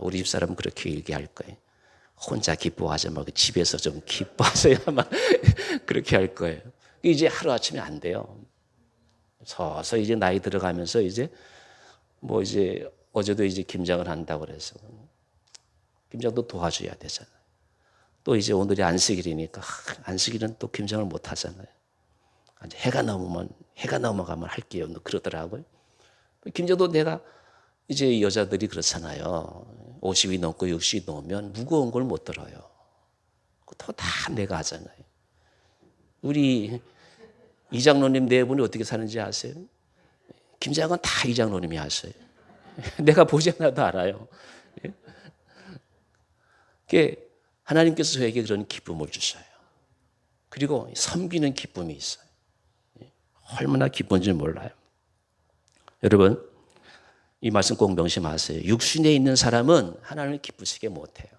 우리 집사람은 그렇게 얘기할 거예요. 혼자 기뻐하지 말고 집에서 좀 기뻐하셔야만 그렇게 할 거예요. 이제 하루아침에 안 돼요. 서서히 이제 나이 들어가면서 이제 어제도 이제 김장을 한다고 그래서 김장도 도와줘야 되잖아요. 또 이제 오늘이 안식일이니까 안식일은 또 김장을 못 하잖아요. 해가 넘어가면 할게요. 그러더라고요. 김장도 내가 이제 여자들이 그렇잖아요. 50이 넘고 60이 넘으면 무거운 걸 못 들어요. 그거 다 내가 하잖아요. 우리 이장로님 네 분이 어떻게 사는지 아세요? 김장은 다 이장로님이 하세요. 내가 보지 않아도 알아요. 하나님께서 저에게 그런 기쁨을 주셔요. 그리고 섬기는 기쁨이 있어요. 얼마나 기쁜지 몰라요. 여러분, 이 말씀 꼭 명심하세요. 육신에 있는 사람은 하나님을 기쁘시게 못해요.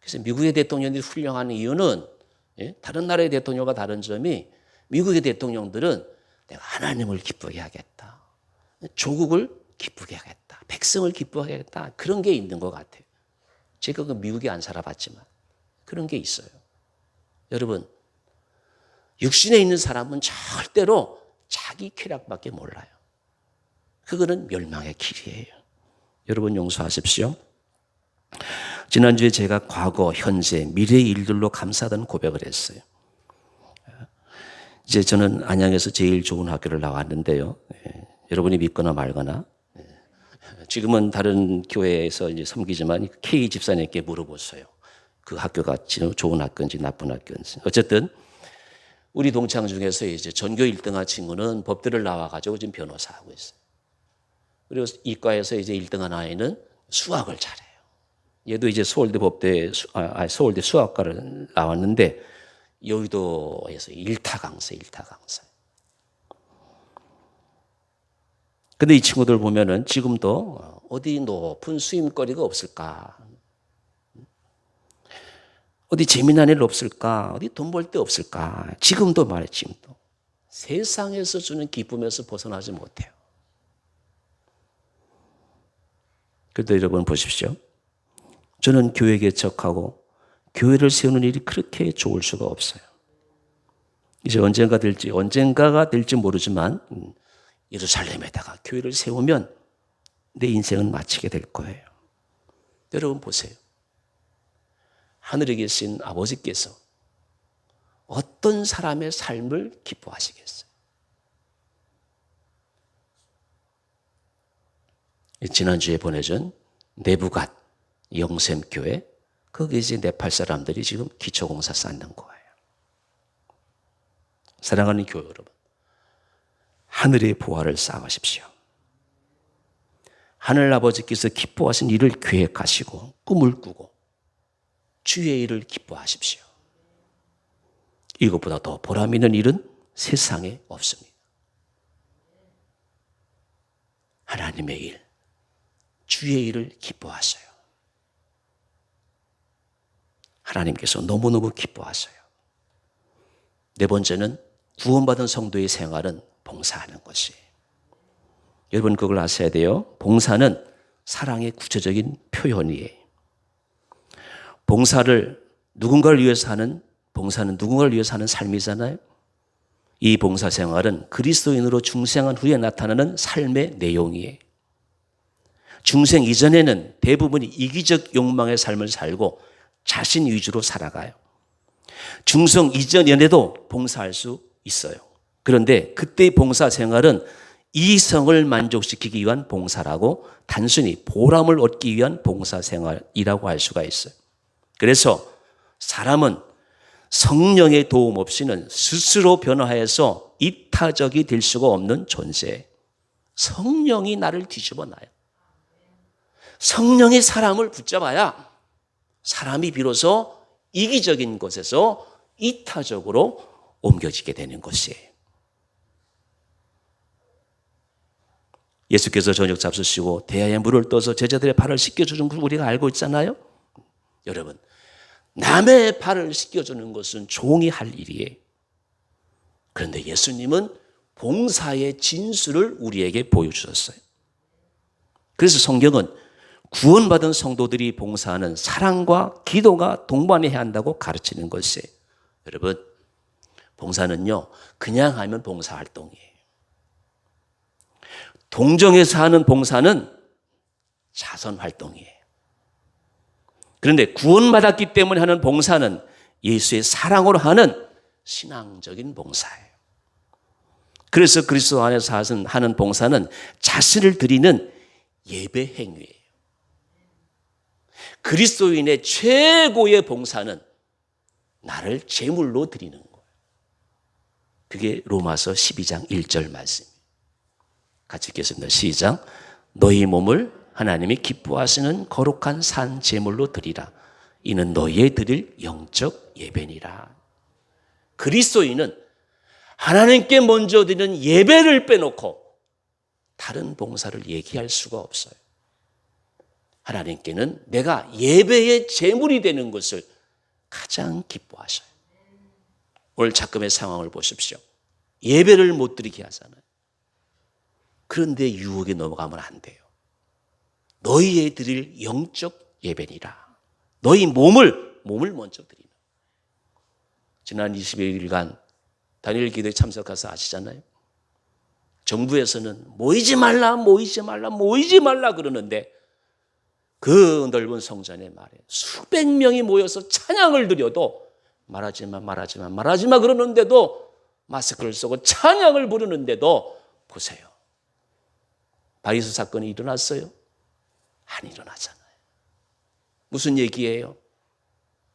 그래서 미국의 대통령들이 훌륭한 이유는 다른 나라의 대통령과 다른 점이 미국의 대통령들은 내가 하나님을 기쁘게 하겠다. 조국을 기쁘게 하겠다. 백성을 기쁘게 하겠다. 그런 게 있는 것 같아요. 제가 그 미국에 안 살아봤지만 그런 게 있어요. 여러분, 육신에 있는 사람은 절대로 자기 쾌락밖에 몰라요. 그거는 멸망의 길이에요. 여러분 용서하십시오. 지난주에 제가 과거, 현재, 미래의 일들로 감사하다는 고백을 했어요. 이제 저는 안양에서 제일 좋은 학교를 나왔는데요. 여러분이 믿거나 말거나 지금은 다른 교회에서 이제 섬기지만 K 집사님께 물어보세요. 그 학교가 좋은 학교인지 나쁜 학교인지. 어쨌든 우리 동창 중에서 이제 전교 1등한 친구는 법대를 나와가지고 지금 변호사 하고 있어요. 그리고 이과에서 이제 1등한 아이는 수학을 잘해요. 얘도 이제 서울대 법대, 서울대 수학과를 나왔는데 여의도에서 일타 강사. 근데 이 친구들 보면은 지금도 어디 높은 수임거리가 없을까? 어디 재미난 일 없을까? 어디 돈 벌 데 없을까? 지금도 말해, 지금도. 세상에서 주는 기쁨에서 벗어나지 못해요. 그래도 여러분 보십시오. 저는 교회 개척하고 교회를 세우는 일이 그렇게 좋을 수가 없어요. 이제 언젠가가 될지 모르지만 예루살렘에다가 교회를 세우면 내 인생은 마치게 될 거예요. 여러분 보세요. 하늘에 계신 아버지께서 어떤 사람의 삶을 기뻐하시겠어요? 지난주에 보내준 내부갓 영샘교회, 거기 이제 네팔 사람들이 지금 기초공사 쌓는 거예요. 사랑하는 교회 여러분, 하늘의 보화를 쌓으십시오. 하늘 아버지께서 기뻐하신 일을 계획하시고 꿈을 꾸고 주의 일을 기뻐하십시오. 이것보다 더 보람 있는 일은 세상에 없습니다. 하나님의 일, 주의 일을 기뻐하셔요. 하나님께서 너무너무 기뻐하셔요. 네 번째는 구원받은 성도의 생활은 봉사하는 것이에요. 여러분 그걸 아셔야 돼요. 봉사는 사랑의 구체적인 표현이에요. 봉사는 누군가를 위해서 하는 삶이잖아요. 이 봉사 생활은 그리스도인으로 중생한 후에 나타나는 삶의 내용이에요. 중생 이전에는 대부분이 이기적 욕망의 삶을 살고 자신 위주로 살아가요. 중생 이전에도 봉사할 수 있어요. 그런데 그때의 봉사 생활은 이성을 만족시키기 위한 봉사라고 단순히 보람을 얻기 위한 봉사 생활이라고 할 수가 있어요. 그래서 사람은 성령의 도움 없이는 스스로 변화해서 이타적이 될 수가 없는 존재예요. 성령이 나를 뒤집어 놔요. 성령이 사람을 붙잡아야 사람이 비로소 이기적인 것에서 이타적으로 옮겨지게 되는 것이에요. 예수께서 저녁 잡수시고 대야에 물을 떠서 제자들의 발을 씻겨주는 걸 우리가 알고 있잖아요. 여러분, 남의 발을 씻겨주는 것은 종이 할 일이에요. 그런데 예수님은 봉사의 진수를 우리에게 보여주셨어요. 그래서 성경은 구원받은 성도들이 봉사하는 사랑과 기도가 동반해야 한다고 가르치는 것이에요. 여러분, 봉사는요, 그냥 하면 봉사활동이에요. 동정해서 하는 봉사는 자선활동이에요. 그런데 구원받았기 때문에 하는 봉사는 예수의 사랑으로 하는 신앙적인 봉사예요. 그래서 그리스도 안에서 하는 봉사는 자신을 드리는 예배 행위예요. 그리스도인의 최고의 봉사는 나를 제물로 드리는 거예요. 그게 로마서 12장 1절 말씀이에요. 같이 읽겠습니다. 시작. 너희 몸을 하나님이 기뻐하시는 거룩한 산 제물로 드리라. 이는 너희에 드릴 영적 예배니라. 그리스도인은 하나님께 먼저 드리는 예배를 빼놓고 다른 봉사를 얘기할 수가 없어요. 하나님께는 내가 예배의 제물이 되는 것을 가장 기뻐하셔요. 오늘 잠깐의 상황을 보십시오. 예배를 못 드리게 하잖아요. 그런데 유혹에 넘어가면 안 돼요. 너희에 드릴 영적 예배니라. 너희 몸을 먼저 드리는. 지난 20일간 다니엘 기도에 참석해서 아시잖아요. 정부에서는 모이지 말라 그러는데 그 넓은 성전에 말해 수백 명이 모여서 찬양을 드려도 말하지 마 그러는데도 마스크를 쓰고 찬양을 부르는데도 보세요. 바리새 사건이 일어났어요? 안 일어나잖아요. 무슨 얘기예요?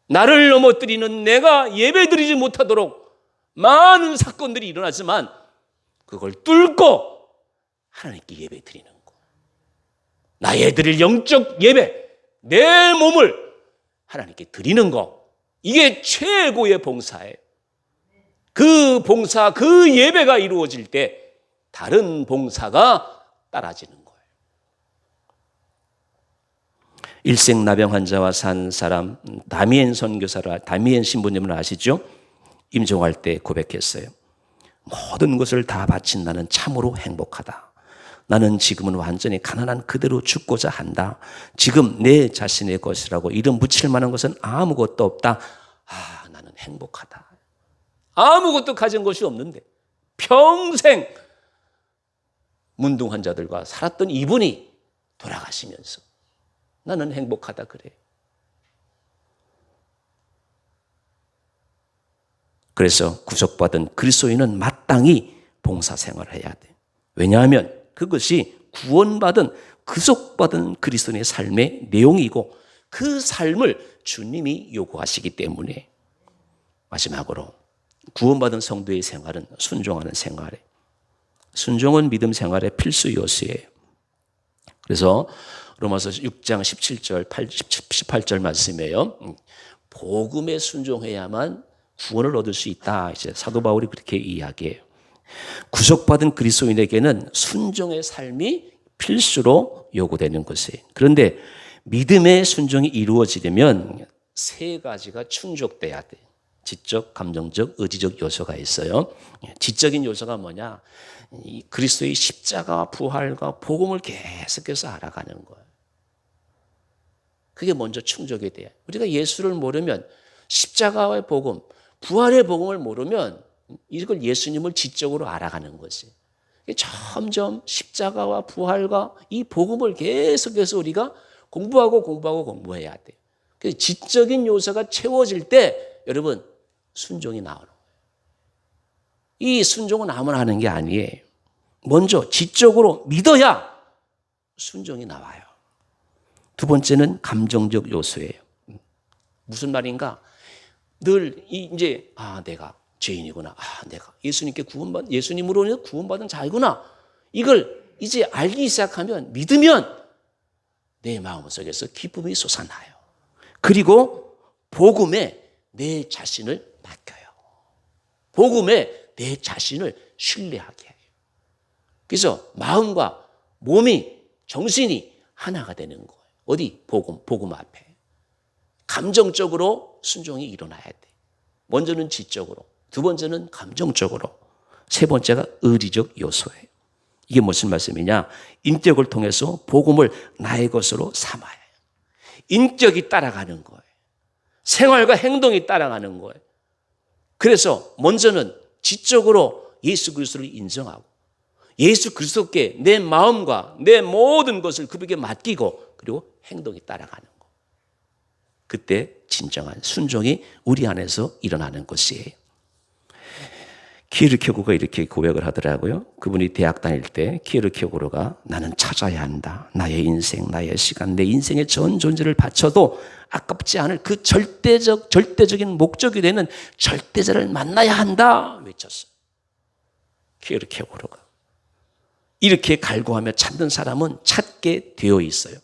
나를 넘어뜨리는 내가 예배드리지 못하도록 많은 사건들이 일어나지만 그걸 뚫고 하나님께 예배드리는 거. 나의 드릴 영적 예배, 내 몸을 하나님께 드리는 거. 이게 최고의 봉사예요. 그 봉사, 그 예배가 이루어질 때 다른 봉사가 따라지는 거예요. 일생나병 환자와 산 사람 다미엔 선교사를, 다미엔 신부님을 아시죠? 임종할 때 고백했어요. 모든 것을 다 바친 나는 참으로 행복하다. 나는 지금은 완전히 가난한 그대로 죽고자 한다. 지금 내 자신의 것이라고 이름 붙일 만한 것은 아무것도 없다. 나는 행복하다. 아무것도 가진 것이 없는데 평생 문둥 환자들과 살았던 이분이 돌아가시면서 나는 행복하다 그래. 그래서 구속받은 그리스도인은 마땅히 봉사생활을 해야 돼. 왜냐하면 그것이 구원받은 구속받은 그리스도인의 삶의 내용이고 그 삶을 주님이 요구하시기 때문에. 마지막으로 구원받은 성도의 생활은 순종하는 생활에, 순종은 믿음 생활의 필수 요소예요. 그래서 로마서 6장 17절, 18절 말씀이에요. 복음에 순종해야만 구원을 얻을 수 있다. 이제 사도 바울이 그렇게 이야기해요. 구속받은 그리스도인에게는 순종의 삶이 필수로 요구되는 것이에요. 그런데 믿음의 순종이 이루어지려면 세 가지가 충족돼야 돼. 지적, 감정적, 의지적 요소가 있어요. 지적인 요소가 뭐냐? 이 그리스도의 십자가와 부활과 복음을 계속해서 알아가는 거예요. 그게 먼저 충족이 돼요. 우리가 예수를 모르면 십자가의 복음, 부활의 복음을 모르면 이걸 예수님을 지적으로 알아가는 것이. 점점 십자가와 부활과 이 복음을 계속해서 우리가 공부해야 돼요. 그래서 지적인 요소가 채워질 때 여러분 순종이 나오는 거예요. 이 순종은 아무나 하는 게 아니에요. 먼저 지적으로 믿어야 순종이 나와요. 두 번째는 감정적 요소예요. 무슨 말인가? 늘 이제 내가 죄인이구나. 내가 예수님으로 구원받은 자이구나. 이걸 이제 알기 시작하면, 믿으면 내 마음속에서 기쁨이 솟아나요. 그리고 복음에 내 자신을 맡겨요. 복음에 내 자신을 신뢰하게 해요. 그래서 마음과 몸이, 정신이 하나가 되는 거예요. 어디? 복음 앞에. 감정적으로 순종이 일어나야 돼. 먼저는 지적으로, 두 번째는 감정적으로, 세 번째가 의리적 요소예요. 이게 무슨 말씀이냐? 인격을 통해서 복음을 나의 것으로 삼아야 해요. 인격이 따라가는 거예요. 생활과 행동이 따라가는 거예요. 그래서 먼저는 지적으로 예수 그리스도를 인정하고 예수 그리스도께 내 마음과 내 모든 것을 그분에게 맡기고 그리고 행동이 따라가는 거. 그때 진정한 순종이 우리 안에서 일어나는 것이에요. 키에르케고르가 이렇게 고백을 하더라고요. 그분이 대학 다닐 때 키에르케고르가 나는 찾아야 한다. 나의 인생, 나의 시간, 내 인생의 전 존재를 바쳐도 아깝지 않을 그 절대적인 목적이 되는 절대자를 만나야 한다 외쳤어요. 키에르케고르가. 이렇게 갈구하며 찾는 사람은 찾게 되어 있어요.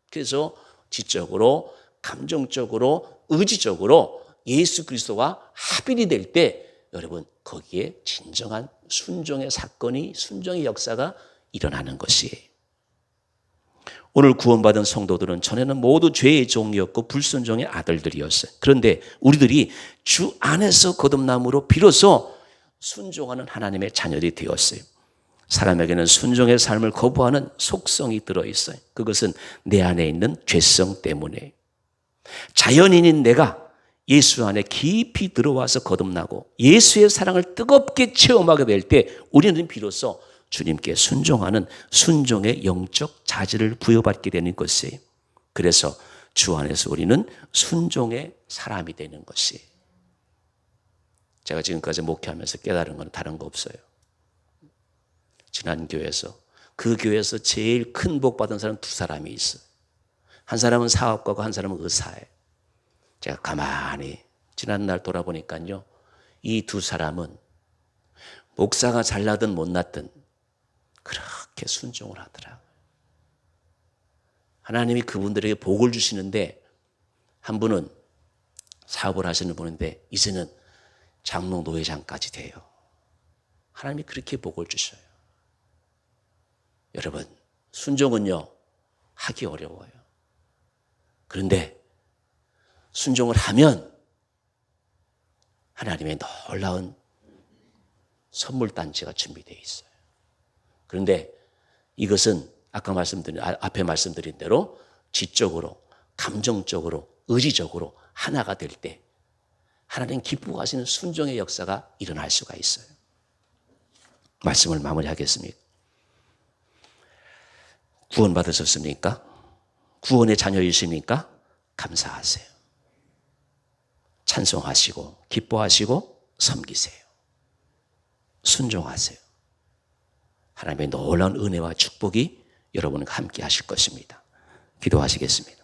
그래서 지적으로, 감정적으로, 의지적으로 예수 그리스도와 합일이 될 때 여러분 거기에 진정한 순종의 사건이 순종의 역사가 일어나는 것이에요. 오늘 구원받은 성도들은 전에는 모두 죄의 종이었고 불순종의 아들들이었어요. 그런데 우리들이 주 안에서 거듭남으로 비로소 순종하는 하나님의 자녀들이 되었어요. 사람에게는 순종의 삶을 거부하는 속성이 들어있어요. 그것은 내 안에 있는 죄성 때문에. 자연인인 내가 예수 안에 깊이 들어와서 거듭나고 예수의 사랑을 뜨겁게 체험하게 될 때 우리는 비로소 주님께 순종하는 순종의 영적 자질을 부여받게 되는 것이에요. 그래서 주 안에서 우리는 순종의 사람이 되는 것이에요. 제가 지금까지 목회하면서 깨달은 건 다른 거 없어요. 지난 교회에서 그 교회에서 제일 큰 복 받은 사람 두 사람이 있어요. 한 사람은 사업가고 한 사람은 의사예요. 제가 가만히 지난날 돌아보니까요, 이 두 사람은 목사가 잘나든 못났든 그렇게 순종을 하더라고요. 하나님이 그분들에게 복을 주시는데 한 분은 사업을 하시는 분인데 이제는 장로 노회장까지 돼요. 하나님이 그렇게 복을 주셔요. 여러분, 순종은요, 하기 어려워요. 그런데 순종을 하면 하나님의 놀라운 선물 단체가 준비되어 있어요. 그런데 이것은 앞에 말씀드린 대로 지적으로, 감정적으로, 의지적으로 하나가 될 때 하나님 기뻐하시는 순종의 역사가 일어날 수가 있어요. 말씀을 마무리하겠습니다. 구원 받으셨습니까? 구원의 자녀이십니까? 감사하세요. 찬송하시고 기뻐하시고 섬기세요. 순종하세요. 하나님의 놀라운 은혜와 축복이 여러분과 함께 하실 것입니다. 기도하시겠습니다.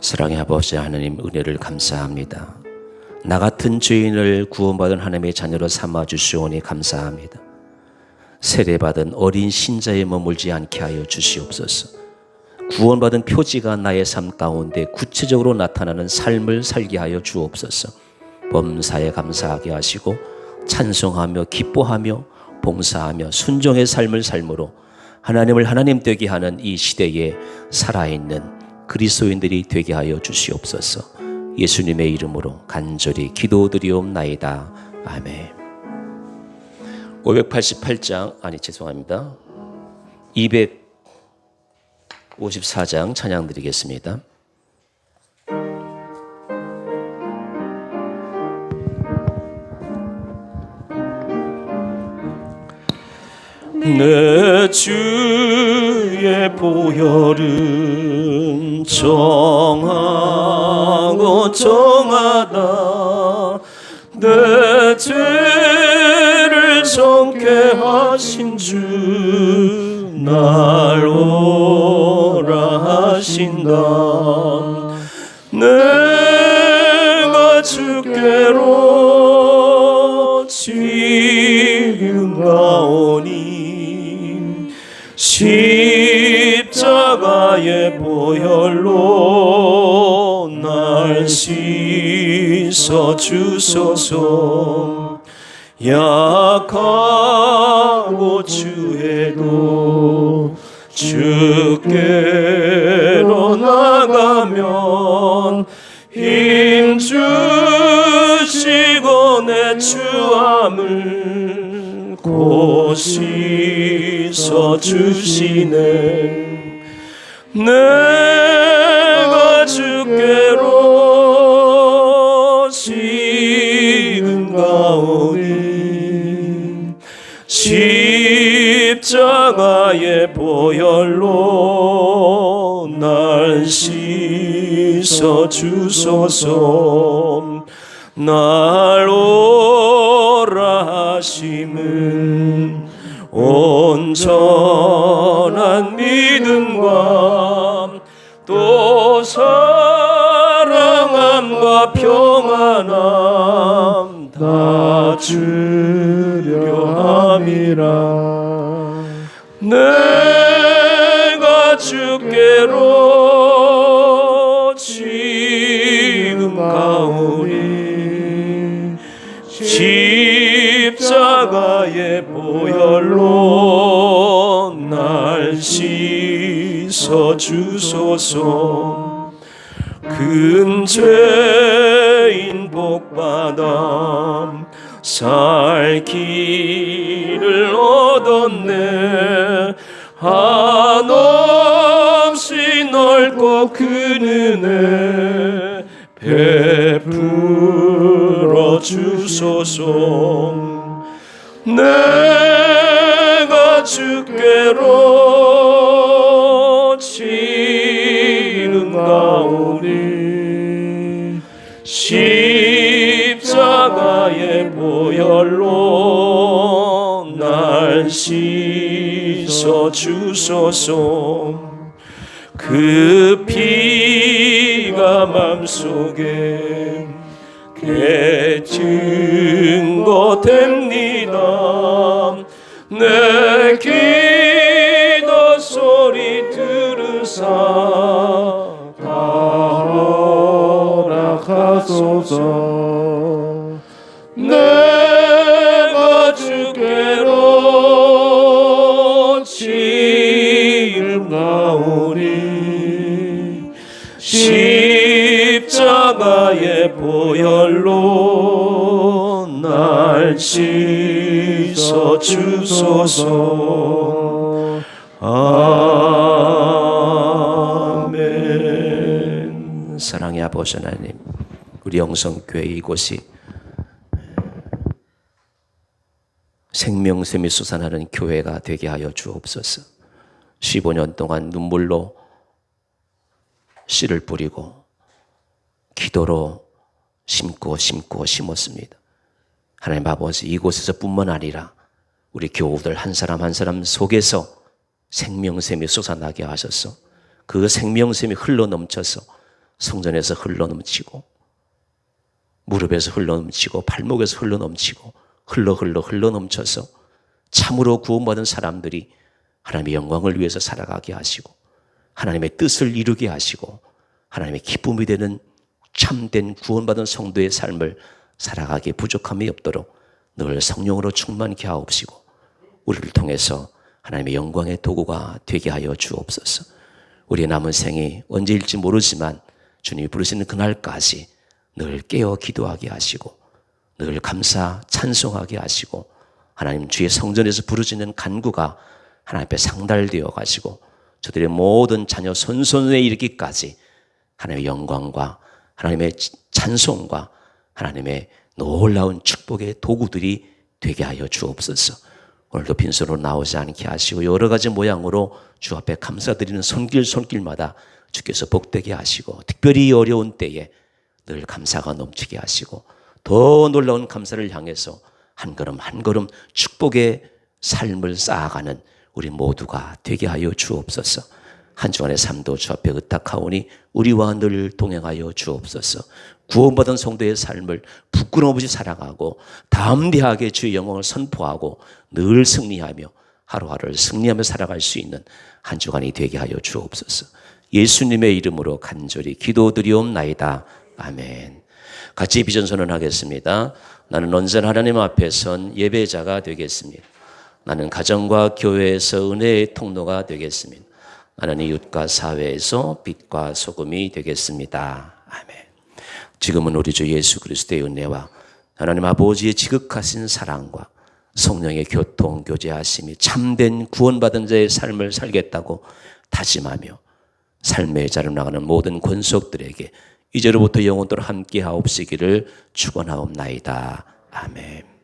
사랑의 아버지 하나님, 은혜를 감사합니다. 나 같은 죄인을 구원받은 하나님의 자녀로 삼아주시오니 감사합니다. 세례받은 어린 신자에 머물지 않게 하여 주시옵소서. 구원받은 표지가 나의 삶 가운데 구체적으로 나타나는 삶을 살게 하여 주옵소서. 범사에 감사하게 하시고 찬송하며 기뻐하며 봉사하며 순종의 삶을 삶으로 하나님을 하나님 되게 하는 이 시대에 살아있는 그리스도인들이 되게 하여 주시옵소서. 예수님의 이름으로 간절히 기도드리옵나이다. 아멘. 254장 찬양 드리겠습니다. 내 주의 보혈은 정하고 정하다. 내 죄를 정케 하신 주 날 오라 하신다. 내가 주께로 지금 가오니 십자가의 보혈로 날 씻어 주소서. 약하고 추해도 주께로 나가면 힘 주시고 내 추함을 곧 씻어 주시네. 내가 주께로 지금 가오니 십자가의 보혈로 날 씻어 주소서. 날 오라 하심은 온전한 믿음과 또 사랑함과 평안함 다 주려 함이라. 내가 주께로 지금 가오니 십자가의 보혈로 날 씻어 주소서. 큰 죄인 복받아 살 길을 얻었네. 한없이 넓고 큰 은혜 베풀어 주소서. 내가 주께로 지금 가오니 십자가의 보혈로 날 씻어 주소서. 그 피가 맘속에 깨진 것 됩니다. 내 기도 소리 들으사 다 허락하소서. 내가 주께로 지금 가오니 십자가의 보혈로 날 씻어 주소서. 아멘. 사랑의 아버지 하나님, 우리 영성교회 이곳이 생명샘이 솟아나는 교회가 되게 하여 주옵소서. 15년 동안 눈물로 씨를 뿌리고 기도로 심고 심었습니다. 하나님 아버지, 이곳에서 뿐만 아니라 우리 교우들 한 사람 한 사람 속에서 생명샘이 솟아나게 하셔서 그 생명샘이 흘러넘쳐서 성전에서 흘러넘치고 무릎에서 흘러넘치고 발목에서 흘러넘치고 흘러넘쳐서 참으로 구원받은 사람들이 하나님의 영광을 위해서 살아가게 하시고 하나님의 뜻을 이루게 하시고 하나님의 기쁨이 되는 참된 구원받은 성도의 삶을 살아가기에 부족함이 없도록 늘 성령으로 충만케 하옵시고 우리를 통해서 하나님의 영광의 도구가 되게 하여 주옵소서. 우리의 남은 생이 언제일지 모르지만 주님이 부르시는 그날까지 늘 깨어 기도하게 하시고 늘 감사 찬송하게 하시고 하나님 주의 성전에서 부르짖는 간구가 하나님 앞에 상달되어 가시고 저들의 모든 자녀 손손에 이르기까지 하나님의 영광과 하나님의 찬송과 하나님의 놀라운 축복의 도구들이 되게 하여 주옵소서. 오늘도 빈손으로 나오지 않게 하시고 여러 가지 모양으로 주 앞에 감사드리는 손길마다 주께서 복되게 하시고 특별히 어려운 때에 늘 감사가 넘치게 하시고 더 놀라운 감사를 향해서 한 걸음 한 걸음 축복의 삶을 쌓아가는 우리 모두가 되게 하여 주옵소서. 한 주간의 삶도 주 앞에 의탁하오니 우리와 늘 동행하여 주옵소서. 구원받은 성도의 삶을 부끄러움 없이 사랑하고 담대하게 주의 영광을 선포하고 늘 승리하며 하루하루를 승리하며 살아갈 수 있는 한 주간이 되게 하여 주옵소서. 예수님의 이름으로 간절히 기도드리옵나이다. 아멘. 같이 비전 선언하겠습니다. 나는 언제나 하나님 앞에 선 예배자가 되겠습니다. 나는 가정과 교회에서 은혜의 통로가 되겠습니다. 나는 이웃과 사회에서 빛과 소금이 되겠습니다. 아멘. 지금은 우리 주 예수 그리스도의 은혜와 하나님 아버지의 지극하신 사랑과 성령의 교통 교제하심이 참된 구원받은 자의 삶을 살겠다고 다짐하며 삶의 자리로 나가는 모든 권속들에게 이제로부터 영원토록 함께 하옵시기를 축원하옵나이다. 아멘.